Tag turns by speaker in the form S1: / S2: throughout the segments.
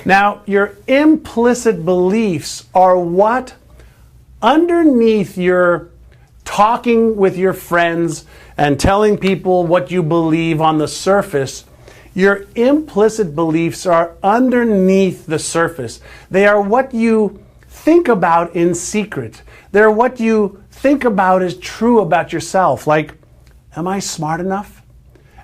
S1: Now, your implicit beliefs are what underneath your talking with your friends and telling people what you believe on the surface. Your implicit beliefs are underneath the surface. They are what you think about in secret. They're what you think about as true about yourself. Like, am I smart enough?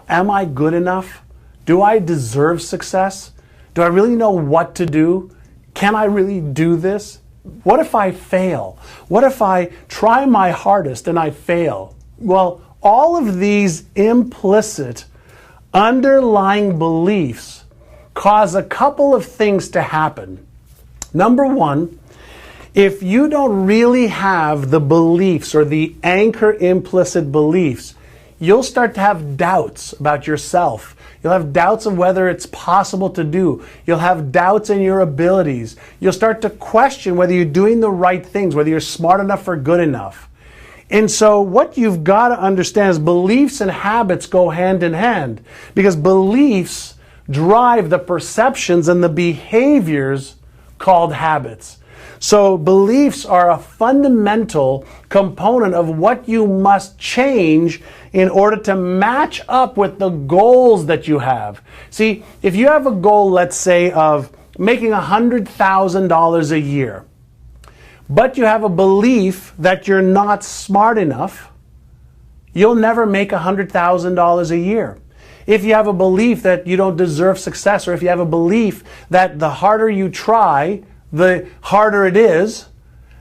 S1: Am I good enough? Do I deserve success? Do I really know what to do? Can I really do this? What if I fail? What if I try my hardest and I fail? Well, all of these implicit underlying beliefs cause a couple of things to happen. Number one, if you don't really have the beliefs or the anchor implicit beliefs, you'll start to have doubts about yourself. You'll have doubts of whether it's possible to do. You'll have doubts in your abilities. You'll start to question whether you're doing the right things, whether you're smart enough or good enough. And so what you've got to understand is beliefs and habits go hand in hand, because beliefs drive the perceptions and the behaviors called habits. So beliefs are a fundamental component of what you must change in order to match up with the goals that you have. See, if you have a goal, let's say, of making $100,000 a year, but you have a belief that you're not smart enough, you'll never make $100,000 a year. If you have a belief that you don't deserve success, or if you have a belief that the harder you try, the harder it is,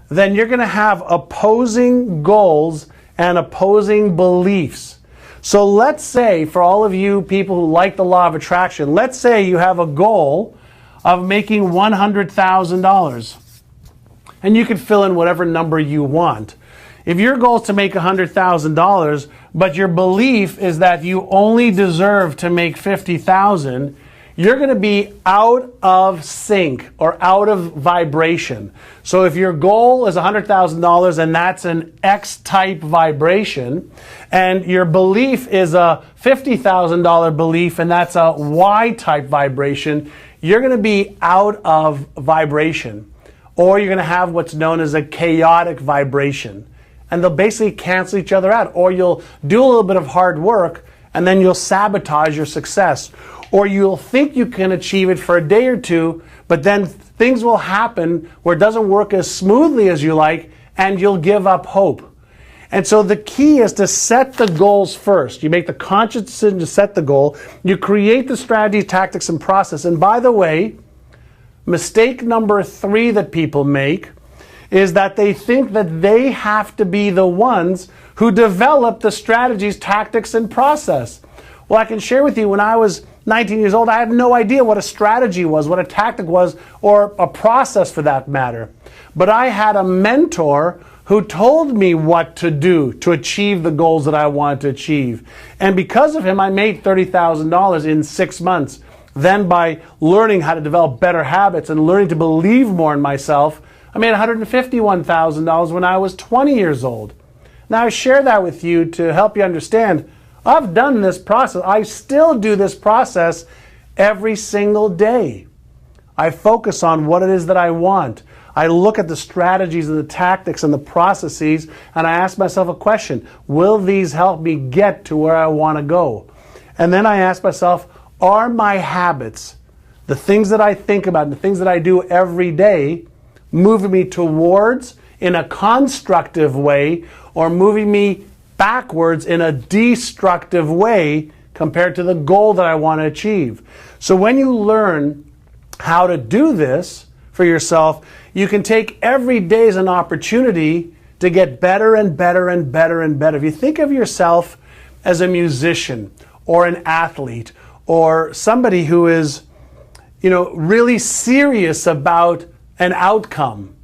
S1: then you're going to have opposing goals and opposing beliefs. So let's say, for all of you people who like the law of attraction, let's say you have a goal of making $100,000. And you can fill in whatever number you want. If your goal is to make $100,000, but your belief is that you only deserve to make $50,000, you're going to be out of sync or out of vibration. So if your goal is $100,000 and that's an X-type vibration, and your belief is a $50,000 belief and that's a Y-type vibration, you're going to be out of vibration. Or you're going to have what's known as a chaotic vibration. And they'll basically cancel each other out. Or you'll do a little bit of hard work and then you'll sabotage your success. Or you'll think you can achieve it for a day or two, but then things will happen where it doesn't work as smoothly as you like, and you'll give up hope. And so the key is to set the goals first. You make the conscious decision to set the goal. You create the strategy, tactics, and process. And by the way, mistake number 3 that people make is that they think that they have to be the ones who develop the strategies, tactics, and process. Well, I can share with you, when I was 19 years old, I had no idea what a strategy was, what a tactic was, or a process for that matter. But I had a mentor who told me what to do to achieve the goals that I wanted to achieve. And because of him, I made $30,000 in 6 months. Then by learning how to develop better habits and learning to believe more in myself, I made $151,000 when I was 20 years old. Now I share that with you to help you understand, I've done this process. I still do this process every single day. I focus on what it is that I want. I look at the strategies and the tactics and the processes, and I ask myself a question. Will these help me get to where I want to go? And then I ask myself, are my habits, the things that I think about, the things that I do every day, moving me towards in a constructive way, or moving me backwards in a destructive way compared to the goal that I want to achieve? So when you learn how to do this for yourself, you can take every day as an opportunity to get better and better and better and better. If you think of yourself as a musician or an athlete or somebody who is, really serious about an outcome,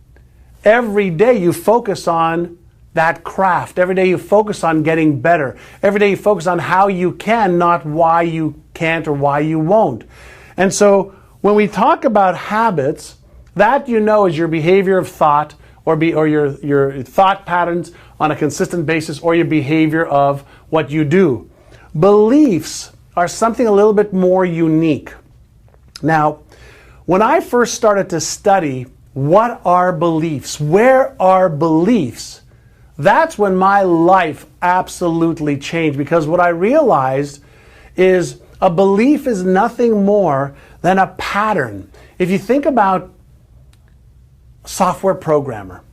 S1: every day you focus on that craft. Every day you focus on getting better. Every day you focus on how you can, not why you can't or why you won't. And so when we talk about habits, that is your behavior of thought or your thought patterns on a consistent basis, or your behavior of what you do. Beliefs are something a little bit more unique. Now, When I first started to study what are beliefs, where are beliefs, that's when my life absolutely changed, because what I realized is a belief is nothing more than a pattern. If you think about a software programmer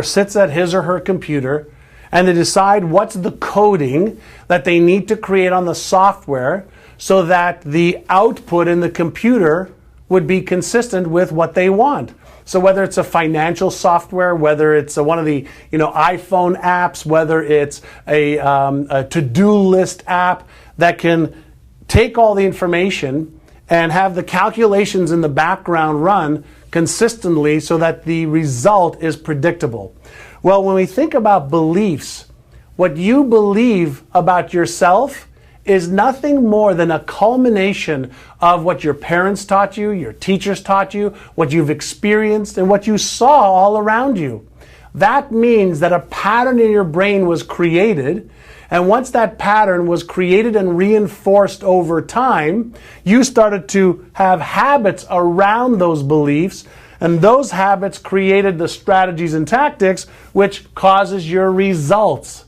S1: sits at his or her computer and they decide what's the coding that they need to create on the software so that the output in the computer would be consistent with what they want. So whether it's a financial software, whether it's one of the iPhone apps, whether it's a to-do list app that can take all the information and have the calculations in the background run consistently so that the result is predictable. Well, when we think about beliefs, what you believe about yourself is nothing more than a culmination of what your parents taught you, your teachers taught you, what you've experienced, and what you saw all around you. That means that a pattern in your brain was created, and once that pattern was created and reinforced over time, you started to have habits around those beliefs, and those habits created the strategies and tactics which causes your results.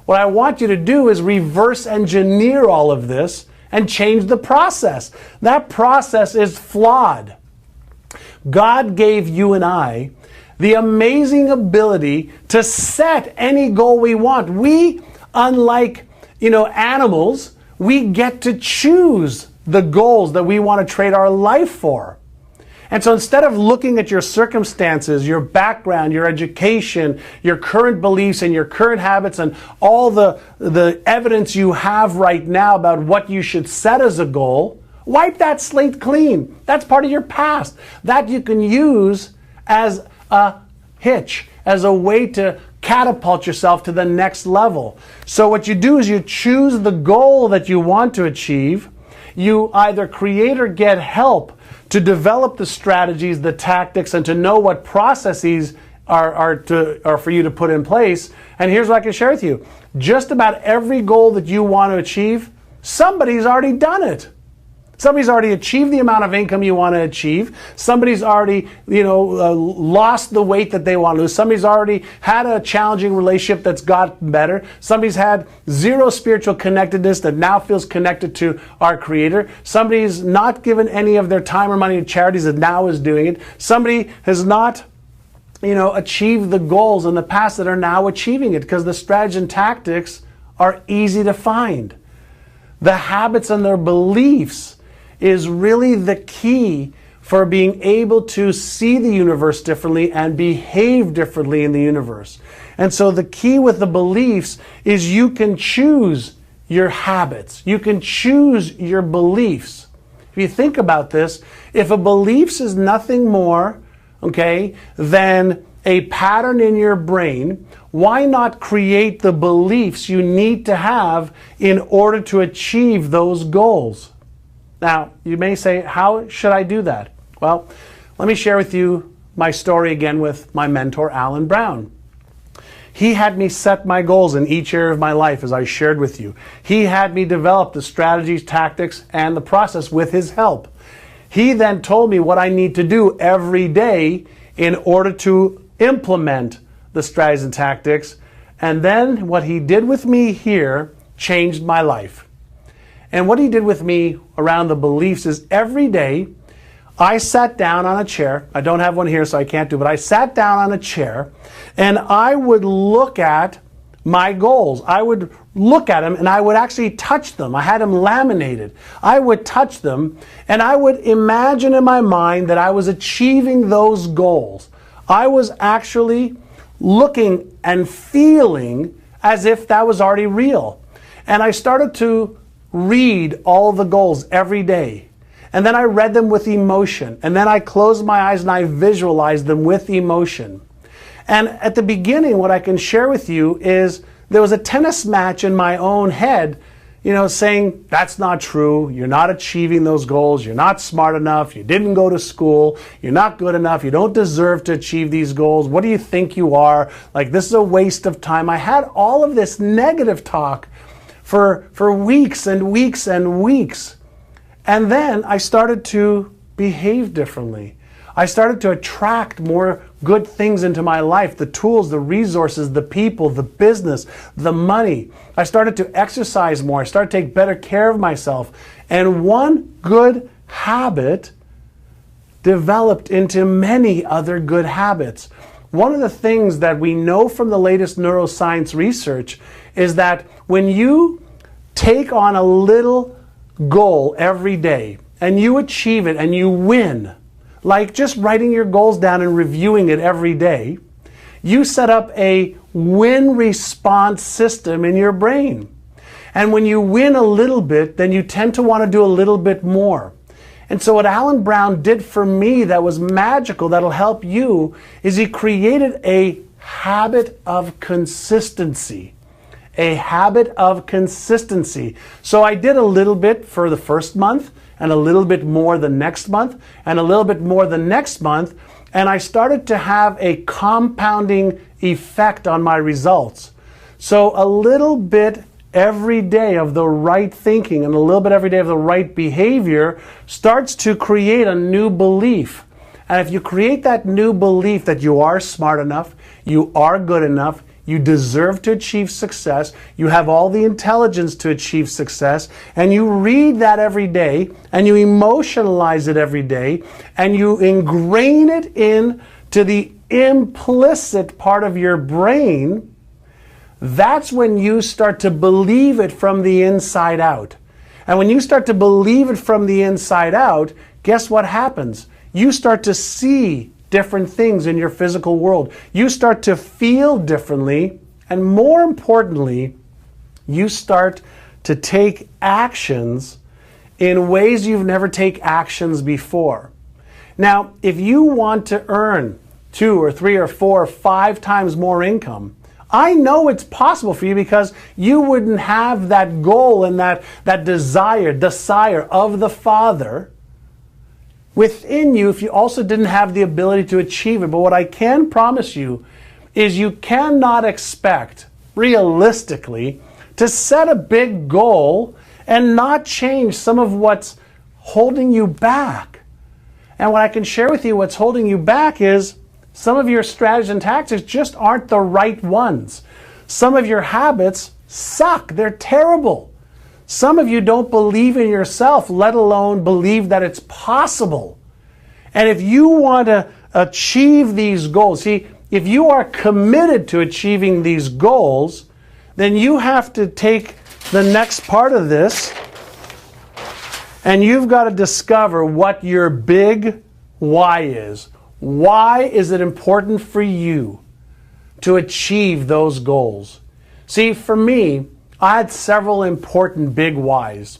S1: What I want you to do is reverse engineer all of this and change the process. That process is flawed. God gave you and I the amazing ability to set any goal we want. We, unlike animals, we get to choose the goals that we want to trade our life for. And so instead of looking at your circumstances, your background, your education, your current beliefs and your current habits and all the evidence you have right now about what you should set as a goal, wipe that slate clean. That's part of your past. That you can use as a hitch, as a way to catapult yourself to the next level. So what you do is you choose the goal that you want to achieve. You either create or get help to develop the strategies, the tactics, and to know what processes are for you to put in place. And here's what I can share with you. Just about every goal that you want to achieve, somebody's already done it. Somebody's already achieved the amount of income you want to achieve. Somebody's already, lost the weight that they want to lose. Somebody's already had a challenging relationship that's got better. Somebody's had zero spiritual connectedness that now feels connected to our Creator. Somebody's not given any of their time or money to charities that now is doing it. Somebody has not, achieved the goals in the past that are now achieving it, because the strategies and tactics are easy to find. The habits and their beliefs is really the key for being able to see the universe differently and behave differently in the universe. And so the key with the beliefs is you can choose your habits. You can choose your beliefs. If you think about this, if a beliefs is nothing more, than a pattern in your brain, why not create the beliefs you need to have in order to achieve those goals? Now, you may say, how should I do that? Well, let me share with you my story again with my mentor, Alan Brown. He had me set my goals in each area of my life, as I shared with you. He had me develop the strategies, tactics, and the process with his help. He then told me what I need to do every day in order to implement the strategies and tactics. And then what he did with me here changed my life. And what he did with me around the beliefs is every day I sat down on a chair. I don't have one here, so I can't do it, but I sat down on a chair and I would look at my goals. I would look at them and I would actually touch them. I had them laminated. I would touch them and I would imagine in my mind that I was achieving those goals. I was actually looking and feeling as if that was already real. And I started to read all the goals every day. And then I read them with emotion. And then I closed my eyes and I visualized them with emotion. And at the beginning, what I can share with you is there was a tennis match in my own head, saying, that's not true. You're not achieving those goals. You're not smart enough. You didn't go to school. You're not good enough. You don't deserve to achieve these goals. What do you think you are? This is a waste of time. I had all of this negative talk for weeks and weeks and weeks. And then I started to behave differently. I started to attract more good things into my life, the tools, the resources, the people, the business, the money. I started to exercise more. I started to take better care of myself. And one good habit developed into many other good habits. One of the things that we know from the latest neuroscience research is that when you take on a little goal every day and you achieve it and you win, like just writing your goals down and reviewing it every day, you set up a win response system in your brain. And when you win a little bit, then you tend to want to do a little bit more. And so what Alan Brown did for me that was magical, that'll help you, is he created a habit of consistency. A habit of consistency. So I did a little bit for the first month, and a little bit more the next month, and a little bit more the next month, and I started to have a compounding effect on my results. So a little bit every day of the right thinking and a little bit every day of the right behavior starts to create a new belief. And if you create that new belief that you are smart enough, you are good enough, you deserve to achieve success, you have all the intelligence to achieve success, and you read that every day, and you emotionalize it every day, and you ingrain it into the implicit part of your brain, that's when you start to believe it from the inside out. And when you start to believe it from the inside out, guess what happens? You start to see different things in your physical world. You start to feel differently, and more importantly, you start to take actions in ways you've never taken actions before. Now, if you want to earn 2 or 3 or 4 or 5 times more income, I know it's possible for you because you wouldn't have that goal and that desire of the Father within you if you also didn't have the ability to achieve it. But what I can promise you is you cannot expect, realistically, to set a big goal and not change some of what's holding you back. And what I can share with you what's holding you back is some of your strategies and tactics just aren't the right ones. Some of your habits suck. They're terrible. Some of you don't believe in yourself, let alone believe that it's possible. And if you want to achieve these goals, see, if you are committed to achieving these goals, then you have to take the next part of this and you've got to discover what your big why is. Why is it important for you to achieve those goals? See, for me, I had several important big whys.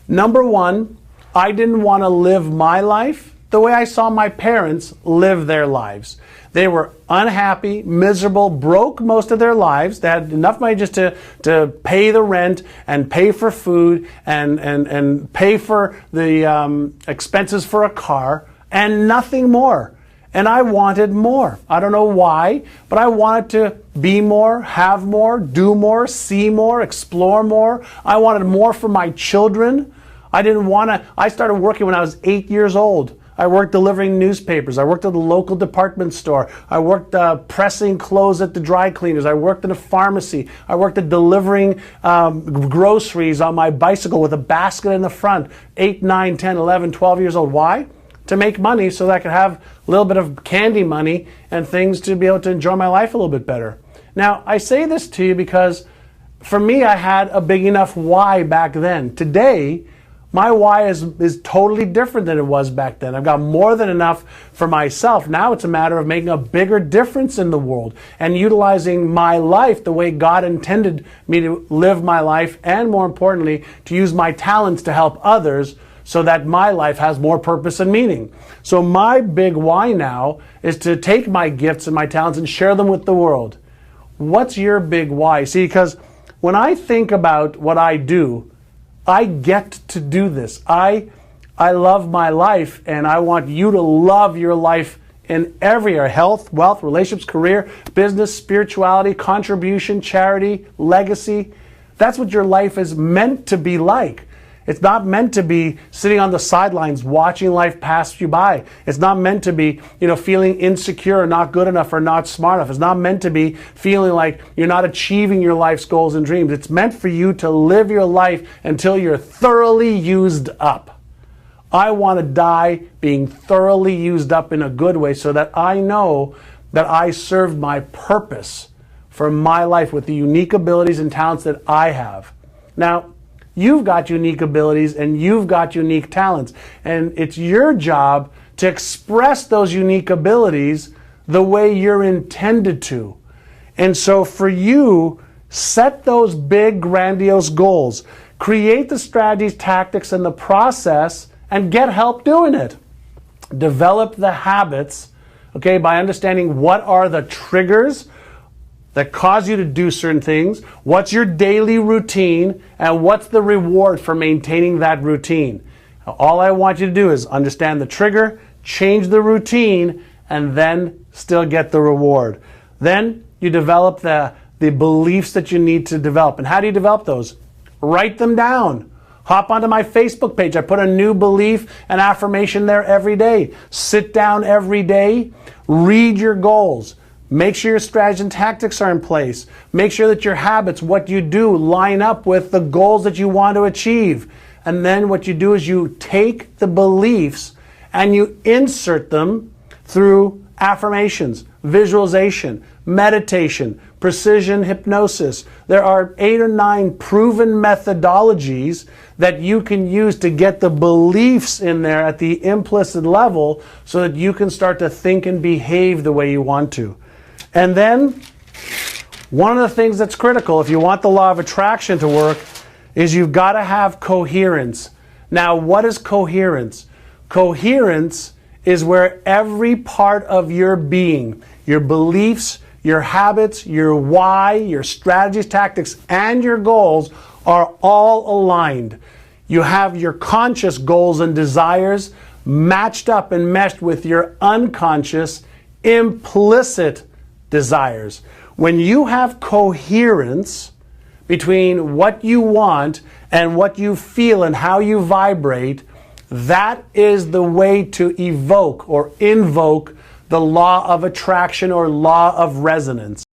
S1: Number one, I didn't want to live my life the way I saw my parents live their lives. They were unhappy, miserable, broke most of their lives. They had enough money just to pay the rent and pay for food and pay for the expenses for a car and nothing more. And I wanted more. I don't know why, but I wanted to be more, have more, do more, see more, explore more. I wanted more for my children. I started working when I was 8 years old. I worked delivering newspapers. I worked at the local department store. I worked pressing clothes at the dry cleaners. I worked in a pharmacy. I worked at delivering groceries on my bicycle with a basket in the front. 8, 9, 10, 11, 12 years old. Why? To make money so that I could have a little bit of candy money and things to be able to enjoy my life a little bit better. Now, I say this to you because for me, I had a big enough why back then. Today, my why is totally different than it was back then. I've got more than enough for myself. Now it's a matter of making a bigger difference in the world and utilizing my life the way God intended me to live my life, and more importantly, to use my talents to help others so that my life has more purpose and meaning. So my big why now is to take my gifts and my talents and share them with the world. What's your big why? See, because when I think about what I do, I get to do this. I love my life, and I want you to love your life in every area: health, wealth, relationships, career, business, spirituality, contribution, charity, legacy. That's what your life is meant to be like. It's not meant to be sitting on the sidelines watching life pass you by. It's not meant to be, feeling insecure or not good enough or not smart enough. It's not meant to be feeling like you're not achieving your life's goals and dreams. It's meant for you to live your life until you're thoroughly used up. I want to die being thoroughly used up in a good way so that I know that I served my purpose for my life with the unique abilities and talents that I have. Now, you've got unique abilities and you've got unique talents, and it's your job to express those unique abilities the way you're intended to. And so for you, set those big, grandiose goals. Create the strategies, tactics, and the process, and get help doing it. Develop the habits, by understanding what are the triggers that cause you to do certain things, what's your daily routine, and what's the reward for maintaining that routine. Now, all I want you to do is understand the trigger, change the routine, and then still get the reward. Then you develop the beliefs that you need to develop. And how do you develop those? Write them down. Hop onto my Facebook page. I put a new belief and affirmation there every day. Sit down every day, read your goals. Make sure your strategies and tactics are in place. Make sure that your habits, what you do, line up with the goals that you want to achieve. And then what you do is you take the beliefs and you insert them through affirmations, visualization, meditation, precision hypnosis. There are 8 or 9 proven methodologies that you can use to get the beliefs in there at the implicit level so that you can start to think and behave the way you want to. And then, one of the things that's critical, if you want the law of attraction to work, is you've got to have coherence. Now, what is coherence? Coherence is where every part of your being, your beliefs, your habits, your why, your strategies, tactics, and your goals are all aligned. You have your conscious goals and desires matched up and meshed with your unconscious, implicit desires. When you have coherence between what you want and what you feel and how you vibrate, that is the way to evoke or invoke the law of attraction or law of resonance.